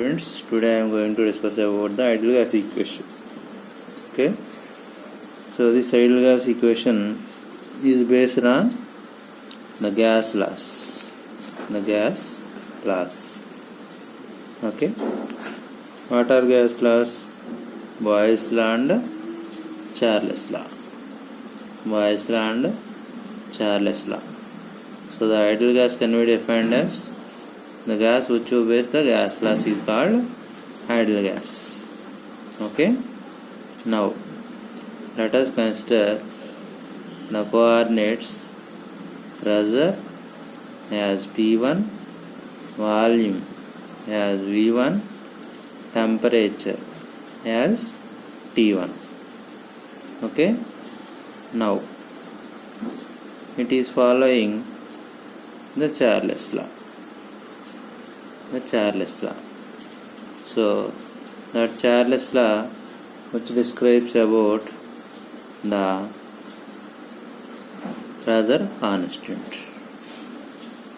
Students, today I am going to discuss about the ideal gas equation. Okay, so this ideal gas equation is based on the gas laws. Okay, what are gas laws? Boyle's law and Charles law. So the ideal gas can be defined as the gas which obeys the gas laws is called ideal gas. Okay, now let us consider the coordinates: pressure as P1, volume as V1, temperature as T1. Okay, now it is following the Charles law. So that Charles law which describes about the pressure constant.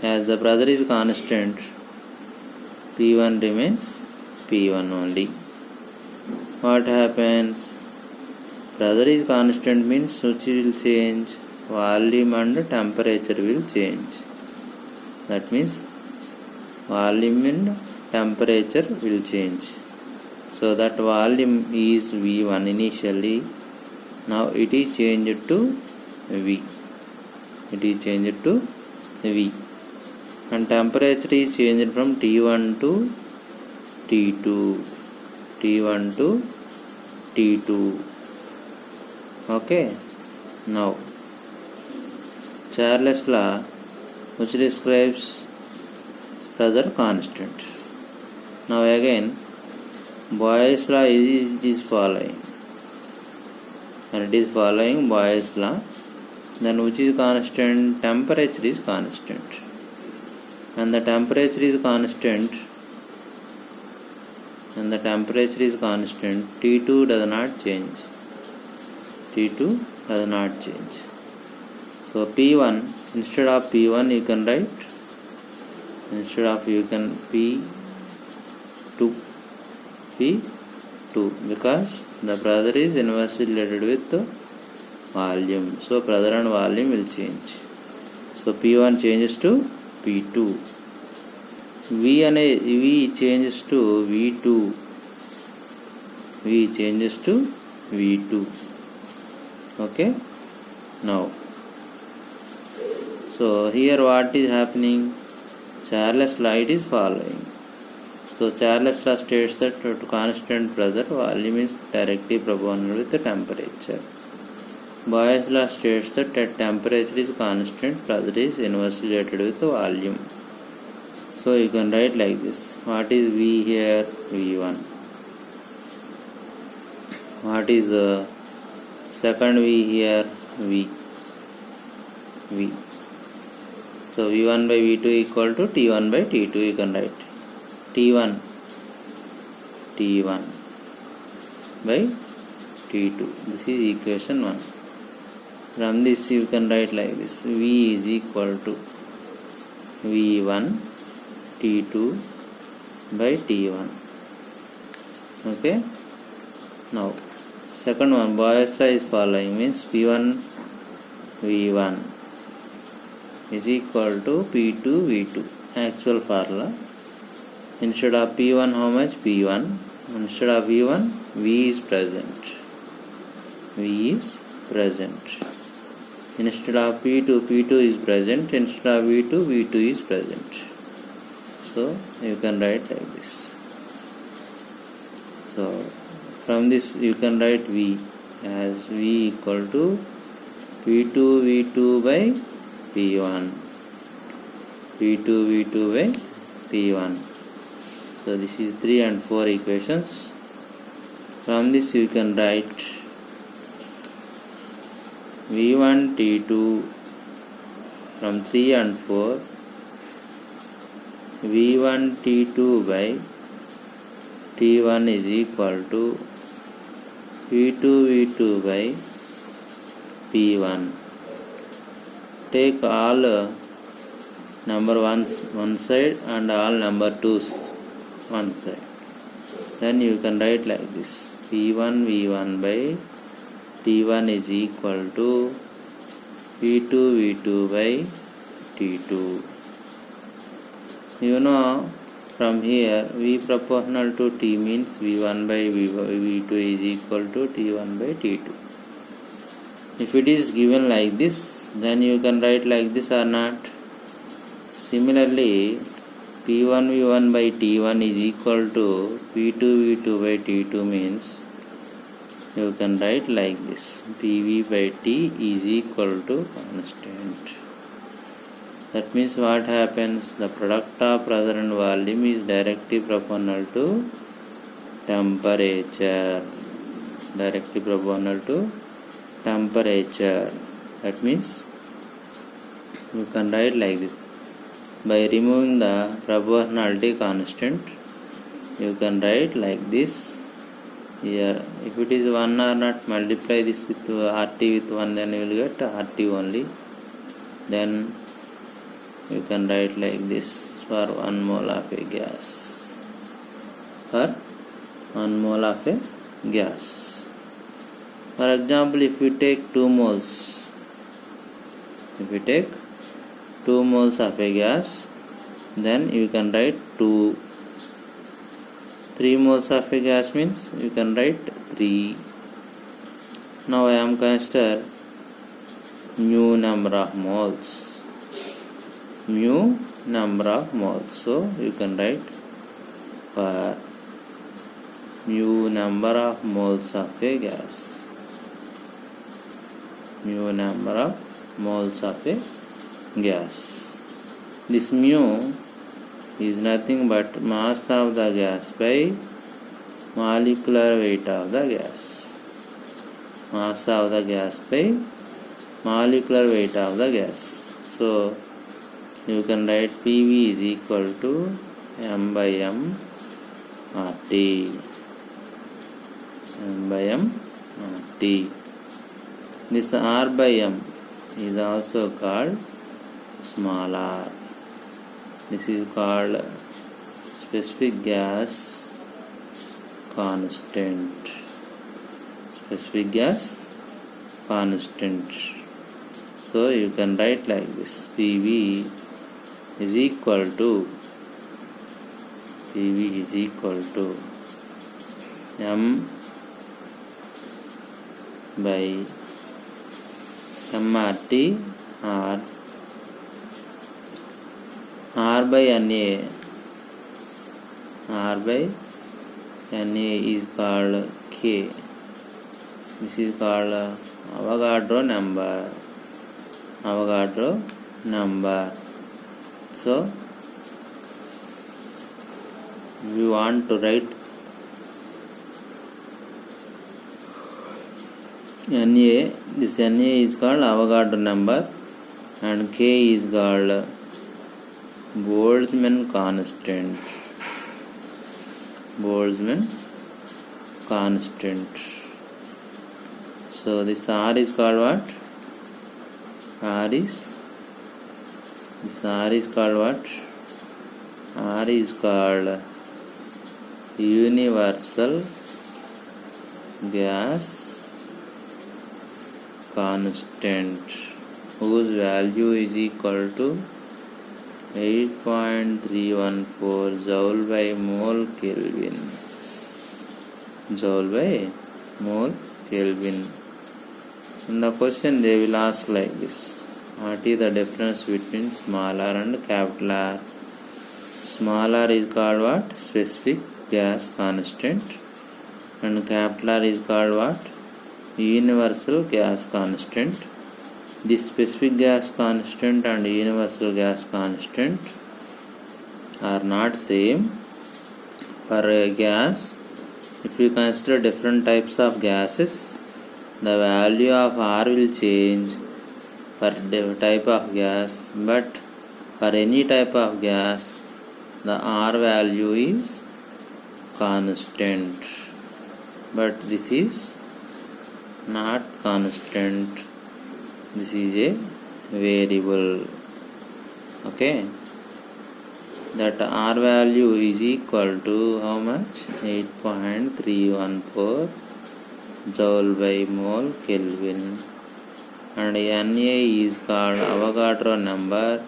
As the pressure is constant, P1 remains P1 only. What happens? Pressure is constant means which will change, volume and temperature will change. That means volume and temperature will change. So that volume is V1 initially. Now it is changed to V. And temperature is changed from T1 to T2. Okay. Now Charles law which describes pressure constant. Now again Boyle's law is following, and it is following Boyle's law. Then which is constant? Temperature is constant, and the temperature is constant. T2 does not change. So P1, instead of P1 you can write P2 because the pressure is inversely related with the volume. So pressure and volume will change. So P1 changes to P2. V changes to V2. Okay. Now, so here what is happening? Charles law is following. So Charles law states that to constant pressure, volume is directly proportional with the temperature. Boyle's law states that at temperature is constant, pressure is inversely related with the volume. So you can write like this. What is V here? V1. What is second V here? V. So V1 by V2 equal to T1 by T2. You can write T1 by T2. This is equation 1. From this you can write like this. V is equal to V1 T2 by T1. Okay. Now second one, Boyle's law is following, means P1 V1 is equal to P2 V2. Actual formula. Instead of P1, how much? P1. Instead of V1, V is present. Instead of P2, P2 is present. Instead of V2, V2 is present. So you can write like this. So from this you can write V as V equal to P2 V2 by P1. by P1. So this is 3 and 4 equations. From this you can write V1 T2 from 3 and 4, V1 T2 by T1 is equal to V2 by P1. Take all number ones one side and all number twos one side. then you can write like this: P1 V1 by T1 is equal to P2 V2 by T2. You know, from here V proportional to T means V1 by V2 is equal to T1 by T2. If it is given like this, then you can write like this or not. Similarly, P1 V1 by T1 is equal to P2 V2 by T2 means you can write like this: PV by T is equal to constant. That means what happens? The product of pressure and volume is directly proportional to temperature. Directly proportional to temperature. That means you can write like this: by removing the proportionality constant, you can write like this. Here, if it is 1 or not, multiply this with RT with 1, then you will get RT only. Then you can write like this: for 1 mole of a gas. For 1 mole of a gas. For example, if we take 2 moles, if we take 2 moles of a gas, then you can write 2. 3 moles of a gas means you can write 3. Now I am consider mu number of moles. Mu number of moles. So you can write for mu number of moles of a gas. Mu number of moles of a gas. This mu is nothing but mass of the gas by molecular weight of the gas. Mass of the gas by molecular weight of the gas. So you can write PV is equal to M by M RT. M by M RT. This R by M is also called small r. This is called specific gas constant. Specific gas constant. So you can write like this: PV is equal to M by MRT or R by Na. R by Na is called K. This is called Avogadro number. Avogadro number. So we want to write Na. This Na is called Avogadro number and K is called Boltzmann constant. Boltzmann constant. So this R is called what? This R is called what? R is called universal gas constant, whose value is equal to 8.314 joule by mole Kelvin. Joule by mole Kelvin. In the question they will ask like this: what is the difference between small r and capital R? Small r is called what? Specific gas constant, and capital R is called what? Universal gas constant. This specific gas constant and universal gas constant are not same. For a gas, if you consider different types of gases, the value of R will change for type of gas, but for any type of gas, the R value is constant. But this is not constant. This is a variable. Okay. that R value is equal to how much? 8.314 joule by mole Kelvin, and Na is called Avogadro number.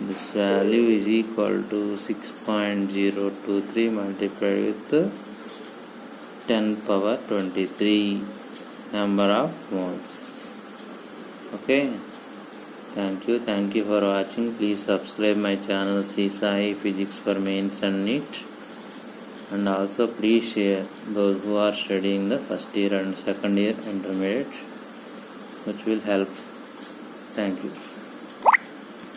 This value is equal to 6.023 multiplied with 10 power 23 number of moles. Okay, thank you for watching. Please subscribe my channel CSI Physics for Mains and NEET, and also please share those who are studying the first year and second year intermediate, which will help. Thank you.